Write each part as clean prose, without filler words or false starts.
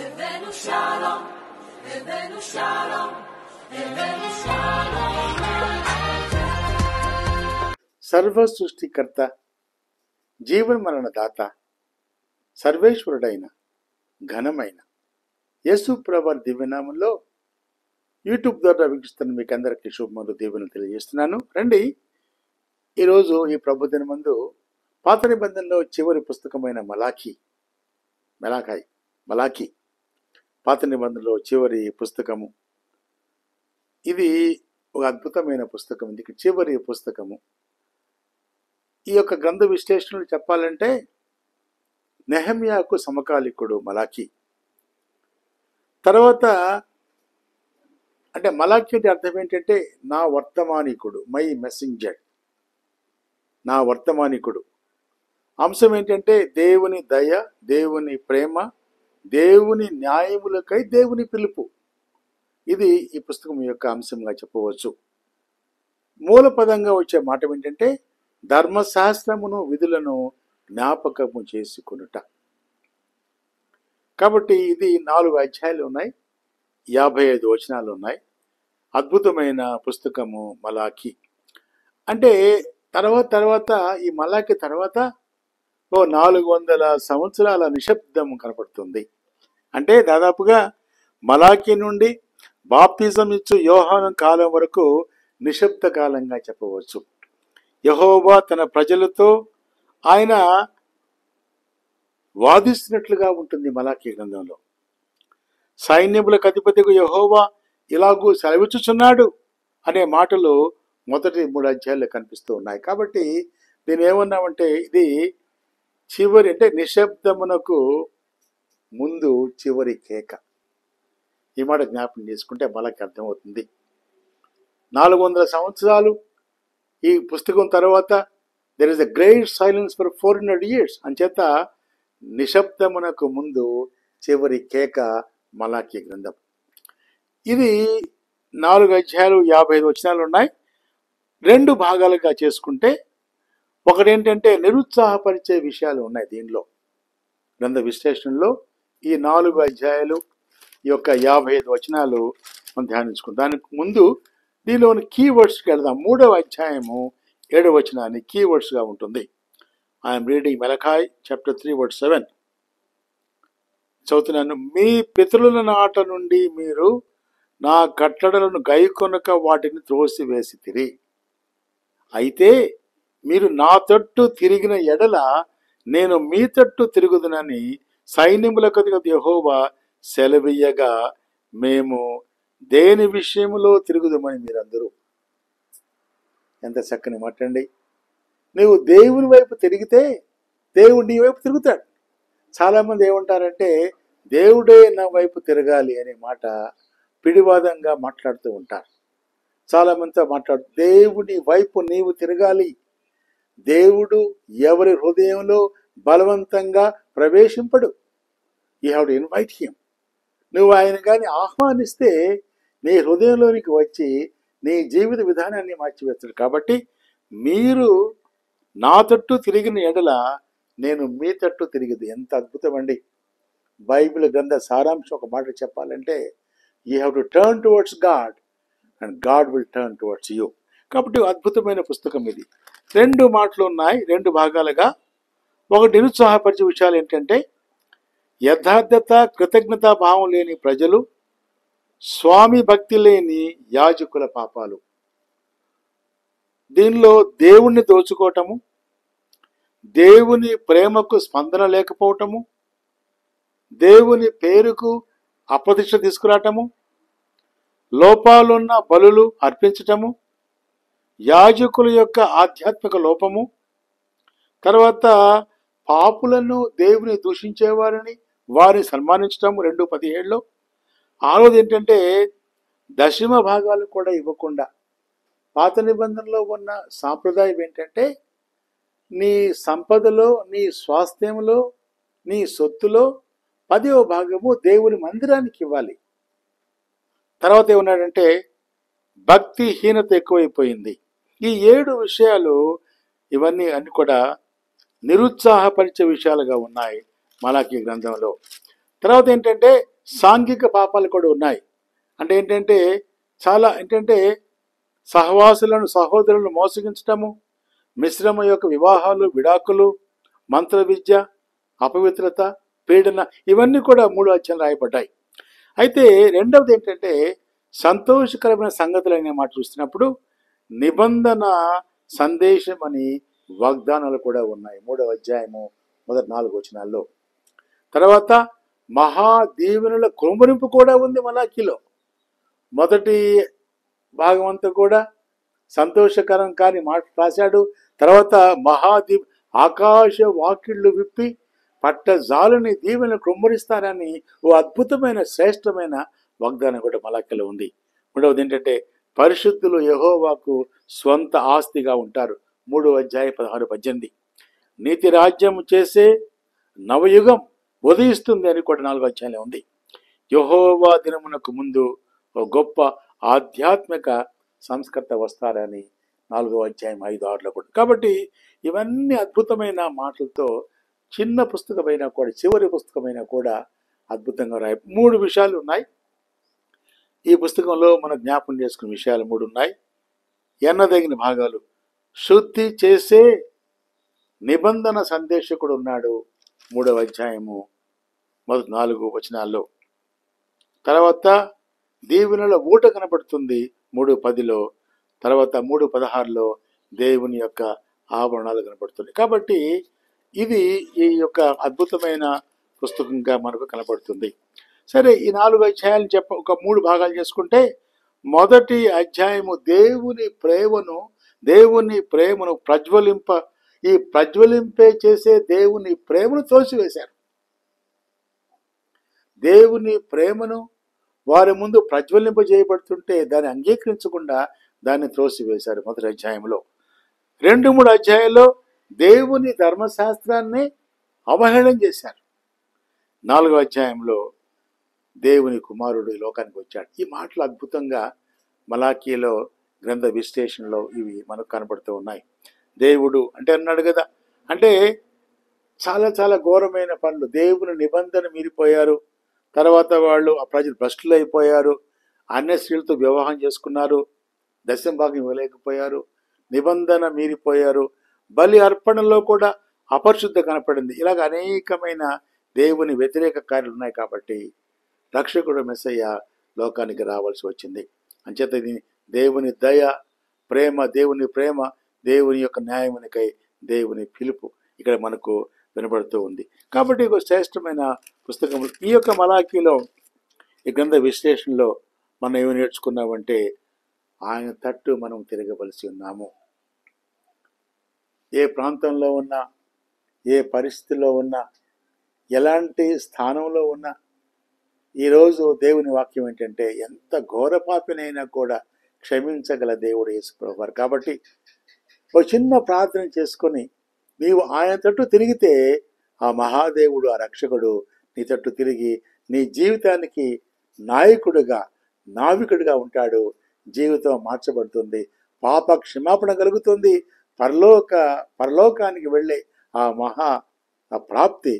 הבאנו שלום, הבאנו שלום, הבאנו שלום. సర్వ సృష్టికర్త, జీవన మరణ దాత, సర్వేశ్వరుడైన ఘనమైన యేసు ప్రభువు దివ్యనామంలో యూట్యూబ్ ద్వారా వీక్షిస్తున్న మీకు అందరికీ శుభములు దీవెనలు తెలియజేస్తున్నాను. రండి, ఈరోజు ఈ ప్రభు దినమందు పాత నిబంధనలో చివరి పుస్తకమైన మలాఖీ పాత నిబంధనలో చివరి పుస్తకము. ఇది ఒక అద్భుతమైన పుస్తకం. ఇది చివరి పుస్తకము. ఈ యొక్క గ్రంథ విశ్లేషణలు చెప్పాలంటే నెహెమ్యాకు సమకాలికుడు మలాఖీ. తర్వాత అంటే మలాఖీ అంటే అర్థం ఏంటంటే నా వర్తమానికుడు, మై మెసెంజర్, నా వర్తమానికుడు. అంశం ఏంటంటే దేవుని దయ, దేవుని ప్రేమ, దేవుని న్యాయములకై దేవుని పిలుపు. ఇది ఈ పుస్తకం యొక్క అంశంగా చెప్పవచ్చు. మూల పదంగా వచ్చే మాట ఏంటంటే ధర్మశాస్త్రమును విధులను జ్ఞాపకము చేసుకొనుట. కాబట్టి ఇది 4 అధ్యాయాలు ఉన్నాయి, 55 వచనాలు ఉన్నాయి. అద్భుతమైన పుస్తకము మలాఖీ. అంటే తర్వాత ఈ మలాఖీ తర్వాత 400 సంవత్సరాల నిశ్శబ్దం కనపడుతుంది. అంటే దాదాపుగా మలాఖీ నుండి బాప్తిజం ఇచ్చు యోహాను కాలం వరకు నిశ్శబ్ద కాలంగా చెప్పవచ్చు. యెహోవా తన ప్రజలతో ఆయన వాదిస్తున్నట్లుగా ఉంటుంది మలాఖీ గ్రంథంలో. సైన్యములకు అధిపతిగా యెహోవా ఇలాగూ సెలవిచ్చుచున్నాడు అనే మాటలు మొదటి 3 అధ్యాయాల్లో కనిపిస్తూ ఉన్నాయి. కాబట్టి దీని ఏమన్నామంటే ఇది చివరి, అంటే నిశ్శబ్దమునకు ముందు చివరి కేక. ఈ మాట జ్ఞాపకం చేసుకుంటే మలాఖీ అర్థమవుతుంది. 400 సంవత్సరాలు ఈ పుస్తకం తర్వాత there is a great silence for 400 years. అంచేత నిశ్శబ్దమునకు ముందు చివరి కేక మలాఖీ గ్రంథం. ఇది 4 అధ్యాయాలు 55 వచనాలు ఉన్నాయి. 2 భాగాలుగా చేసుకుంటే ఒకటేంటంటే నిరుత్సాహపరిచే విషయాలు ఉన్నాయి దీనిలో. గ్రంథ విశ్లేషణలో ఈ 4 అధ్యాయాలు ఈ యొక్క 55 వచనాలు మనం ధ్యానించుకుంటాం. దానికి ముందు దీనిలోని కీవర్డ్స్కి వెళదాం. 3వ అధ్యాయము 7వ వచనాన్ని కీవర్డ్స్గా ఉంటుంది. I'm reading Malachi chapter 3 verse 7. చదువుతున్నాను. మీ పితరుల నాట నుండి మీరు నా కట్టడలను గైకొనక వాటిని త్రోసివేసితిరి. అయితే మీరు నా తట్టు తిరిగిన ఎడల నేను మీ తట్టు తిరుగుదునని సైన్యములకు అధిపతి యెహోవా సెలవీయగా మేము దేని విషయంలో తిరుగుదామని మీరందరూ. ఎంత చక్కని మాట అండి. నువ్వు దేవుని వైపు తిరిగితే దేవుడు నీ వైపు తిరుగుతాడు. చాలామంది ఏమంటారంటే దేవుడే నా వైపు తిరగాలి అనే మాట పిడివాదంగా మాట్లాడుతూ ఉంటారు. చాలామందితో దేవుని వైపు నీవు తిరగాలి. దేవుడు ఎవరి హృదయంలో బలవంతంగా ప్రవేశింపడు. You have to invite him. నువ్వు ఆయన కానీ ఆహ్వానిస్తే నీ హృదయంలోనికి వచ్చి నీ జీవిత విధానాన్ని మార్చివేస్తాడు. కాబట్టి మీరు నా తట్టు తిరిగిన ఎడల నేను మీ తట్టు తిరిగిది. ఎంత అద్భుతం అండి. బైబిల్ గ్రంథ సారాంశం ఒక మాట చెప్పాలంటే you have to turn towards God and God will turn towards you. కాబట్టి అద్భుతమైన పుస్తకం ఇది. 2 మాటలు ఉన్నాయి, 2 భాగాలుగా. ఒకటి నిరుత్సాహపరిచే విషయాలు ఏంటంటే యథార్థత, కృతజ్ఞతా భావం లేని ప్రజలు, స్వామి భక్తి లేని యాజకుల పాపాలు. దీనిలో దేవుణ్ణి దోచుకోవటము, దేవుని ప్రేమకు స్పందన లేకపోవటము, దేవుని పేరుకు అప్రతిష్ట తీసుకురావటము, లోపాలున్న బలులు అర్పించటము, యాజకుల యొక్క ఆధ్యాత్మిక లోపము, తర్వాత పాపులను దేవుని దూషించేవారిని వారిని సన్మానించటం 2:17. 6వది ఏంటంటే దశమ భాగాలు కూడా ఇవ్వకుండా. పాత నిబంధనలో ఉన్న సాంప్రదాయం ఏంటంటే నీ సంపదలో, నీ స్వాస్థ్యంలో, నీ సొత్తులో 10వ భాగము దేవుని మందిరానికి ఇవ్వాలి. తర్వాత ఏమన్నాడంటే భక్తిహీనత ఎక్కువైపోయింది. ఈ 7 విషయాలు ఇవన్నీ కూడా నిరుత్సాహపరిచే విషయాలుగా ఉన్నాయి మలాఖీ గ్రంథంలో. తర్వాత ఏంటంటే సాంఘిక పాపాలు కూడా ఉన్నాయి. అంటే ఏంటంటే చాలా ఏంటంటే సహవాసులను సహోదరులను మోసగించటము, మిశ్రమ యొక్క వివాహాలు, విడాకులు, మంత్ర విద్య, అపవిత్రత, పీడన, ఇవన్నీ కూడా 3 అధ్యాయాలు రాయబడ్డాయి. అయితే రెండవది ఏంటంటే సంతోషకరమైన సంగతులు అనే మాట చూస్తున్నప్పుడు నిబంధన సందేశం అని వాగ్దానాలు కూడా ఉన్నాయి 3వ అధ్యాయము మొదటి 4 వచనాల్లో. తర్వాత మహా దీవెనల కుమ్మరింపు కూడా ఉంది మలాకీలో. మొదటి భాగం అంతా కూడా సంతోషకరం కాని మాట రాశాడు. తర్వాత ఆకాశ వాకిళ్ళు విప్పి పట్టజాలుని దీవెనలు కుమ్మరిస్తానని ఓ అద్భుతమైన శ్రేష్టమైన వాగ్దానం కూడా మలాకీలో ఉంది. మూడవది ఏంటంటే పరిశుద్ధులు యెహోవాకు స్వంత ఆస్తిగా ఉంటారు 3వ అధ్యాయం 16-18. నీతి రాజ్యం చేసే నవయుగం ఉదయిస్తుంది అని కూడా 4వ అధ్యాయంలో ఉంది. యెహోవా దినమునకు ముందు ఓ గొప్ప ఆధ్యాత్మిక సంస్కర్త వస్తారని 4వ అధ్యాయం 5-6లో కూడా. కాబట్టి ఇవన్నీ అద్భుతమైన మాటలతో చిన్న పుస్తకమైనా కూడా చివరి పుస్తకమైనా కూడా అద్భుతంగా రాయి. 3 విషయాలు ఉన్నాయి ఈ పుస్తకంలో. మనం జ్ఞాపకం చేసుకున్న విషయాలు 3 ఉన్నాయి. ఎన్నదగిన భాగాలు. శుద్ధి చేసే నిబంధన సందేశకుడు ఉన్నాడు 3వ అధ్యాయము మొదటి 4 వచనాల్లో. తర్వాత దీవెనల ఊట కనబడుతుంది 3:10లో. తర్వాత 3:16లో దేవుని యొక్క ఆభరణాలు కనబడుతుంది. కాబట్టి ఇది ఈ యొక్క అద్భుతమైన పుస్తకంగా మనకు కనబడుతుంది. సరే, ఈ 4 అధ్యాయాలు ఒక 3 భాగాలు చేసుకుంటే మొదటి అధ్యాయము దేవుని ప్రేమను ప్రజ్వలింపే చేసే దేవుని ప్రేమను తోసివేశారు. దేవుని ప్రేమను వారి ముందు ప్రజ్వలింపజేయబడుతుంటే దాన్ని అంగీకరించకుండా దాన్ని త్రోసివేశారు మొదటి అధ్యాయంలో. 2-3 అధ్యాయాల్లో దేవుని ధర్మశాస్త్రాన్ని అవహేళన చేశారు. 4వ అధ్యాయంలో దేవుని కుమారుడు ఈ లోకానికి వచ్చాడు. ఈ మాటలు అద్భుతంగా మలాకీలో గ్రంథ విశ్లేషణలో ఇవి మనకు కనబడుతూ ఉన్నాయి. దేవుడు అంటే అన్నాడు కదా, అంటే చాలా చాలా ఘోరమైన పనులు. దేవుని నిబంధన మీరిపోయారు. తర్వాత వాళ్ళు ఆ ప్రజలు భ్రష్టులు అయిపోయారు. అన్య స్త్రీలతో వివాహం చేసుకున్నారు. దశమ భాగం ఇవ్వలేకపోయారు. నిబంధన మీరిపోయారు. బలి అర్పణలో కూడా అపరిశుద్ధ కనపడింది. ఇలాగ అనేకమైన దేవుని వ్యతిరేక కార్యాలు ఉన్నాయి. కాబట్టి రక్షకుడు మెస్సయ్య లోకానికి రావాల్సి వచ్చింది. అంచేత దేవుని దయ, దేవుని ప్రేమ, దేవుని యొక్క న్యాయమునికై దేవుని పిలుపు ఇక్కడ మనకు వినబడుతూ ఉంది. కాబట్టి ఒక శ్రేష్టమైన పుస్తకం. ఈ యొక్క మలాకీలో ఈ గ్రంథ విశ్లేషణలో మనం ఏమి నేర్చుకున్నామంటే ఆయన తట్టు మనం తిరగవలసి ఉన్నాము. ఏ ప్రాంతంలో ఉన్నా, ఏ పరిస్థితిలో ఉన్నా, ఎలాంటి స్థానంలో ఉన్నా, ఈరోజు దేవుని వాక్యం ఏంటంటే ఎంత ఘోర పాపినైనా కూడా క్షమించగల దేవుడు యేసుప్రభువు వారు. కాబట్టి ఒక చిన్న ప్రార్థన చేసుకొని నీవు ఆయన తట్టు తిరిగితే ఆ మహాదేవుడు, ఆ రక్షకుడు నీ తట్టు తిరిగి నీ జీవితానికి నాయకుడిగా, నావికుడిగా ఉంటాడు. జీవితం మార్చబడుతుంది, పాప క్షమాపణ కలుగుతుంది, పరలోకానికి వెళ్ళే ఆ ప్రాప్తి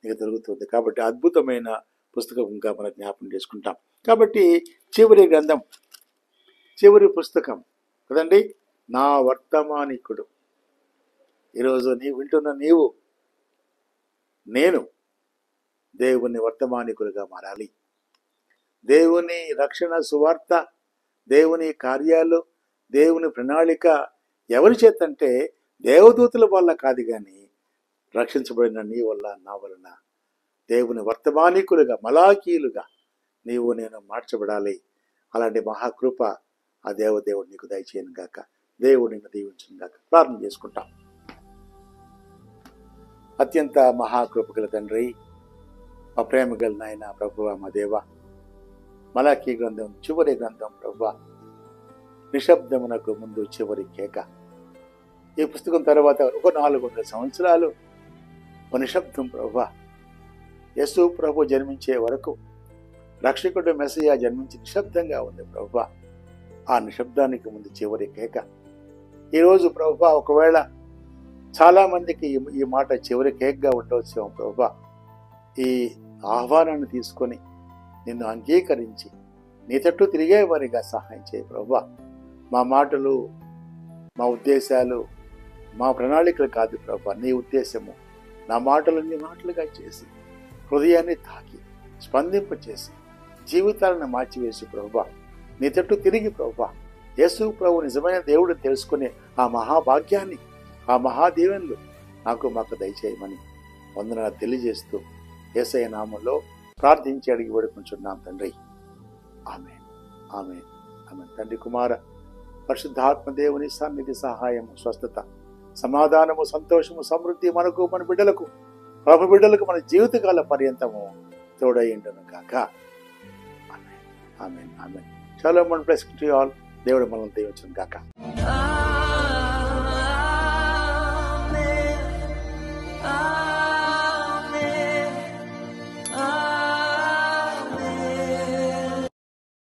నీకు దొరుకుతుంది. కాబట్టి అద్భుతమైన పుస్తకంగా మనం జ్ఞాపకం చేసుకుంటాం. కాబట్టి చివరి పుస్తకం కదండి, నా వర్తమానికుడు. ఈరోజు నేను దేవుని వర్తమానికులుగా మారాలి. దేవుని రక్షణ సువార్త, దేవుని కార్యాలు, దేవుని ప్రణాళిక ఎవరి చేతంటే దేవదూతుల వల్ల కాదు, కానీ రక్షించబడిన నీ వల్ల, నా వలన దేవుని వర్తమానికులుగా, మలాకీలుగా నీవు నేను మార్చబడాలి. అలాంటి మహాకృప ఆ దేవుడు నీకు దయచేయను గాక. దేవుడు నిన్ను దీవించును గాక. ప్రార్థన చేసుకుంటాం. అత్యంత మహాకృపగల తండ్రి, మా ప్రేమ గల నాయన ప్రభువా, మా దేవ, మలాకీ గ్రంథం చివరి గ్రంథం ప్రభువా, నిశ్శబ్దమునకు ముందు చివరి కేక. ఈ పుస్తకం తర్వాత ఒక 400 సంవత్సరాలు నిశ్శబ్దం ప్రభువా. యేసు ప్రభు జన్మించే వరకు, రక్షకుడు మెస్సయ్య జన్మించి నిశ్శబ్దంగా ఉంది ప్రభువా. ఆ నిశ్శబ్దానికి ముందు చివరి కేక. ఈరోజు ప్రభువా, ఒకవేళ చాలా మందికి ఈ మాట చివరి కేక్గా ఉండవచ్చు ప్రభువా. ఈ ఆహ్వానాన్ని తీసుకొని నిన్ను అంగీకరించి నీ తట్టు తిరిగేవారిగా సహాయం చేయ ప్రభువా. మా మాటలు, మా ఉద్దేశాలు, మా ప్రణాళికలు కాదు ప్రభువా, నీ ఉద్దేశము నా మాటలు నీ మాటలుగా చేసి హృదయాన్ని తాకి స్పందింపచేసి జీవితాలను మార్చివేసి ప్రభువా నీ తట్టు తిరిగి ప్రభువా యేసు ప్రభు నిజమైన దేవుడు తెలుసుకునే ఆ మహాభాగ్యాన్ని, ఆ మహాదేవన్లు మాకు దయచేయమని వందనాలు తెలియజేస్తూ యేసయ్య నామంలో ప్రార్థించి అడిగి వేడుకుంటున్నాం తండ్రి. ఆమేన్, ఆమేన్, ఆమేన్. తండ్రి, కుమార పరిశుద్ధాత్మ దేవుని సన్నిధి, సహాయము, స్వస్థత, సమాధానము, సంతోషము, సమృద్ధి మనకు, మన బిడ్డలకు, ప్రభు బిడ్డలకు మన జీవితకాల పర్యంతము తోడయ్యుండును గాక. Amen, amen, amen. Shalom and blessings to you all. దేవుడు మనల్ని దీవించును గాక.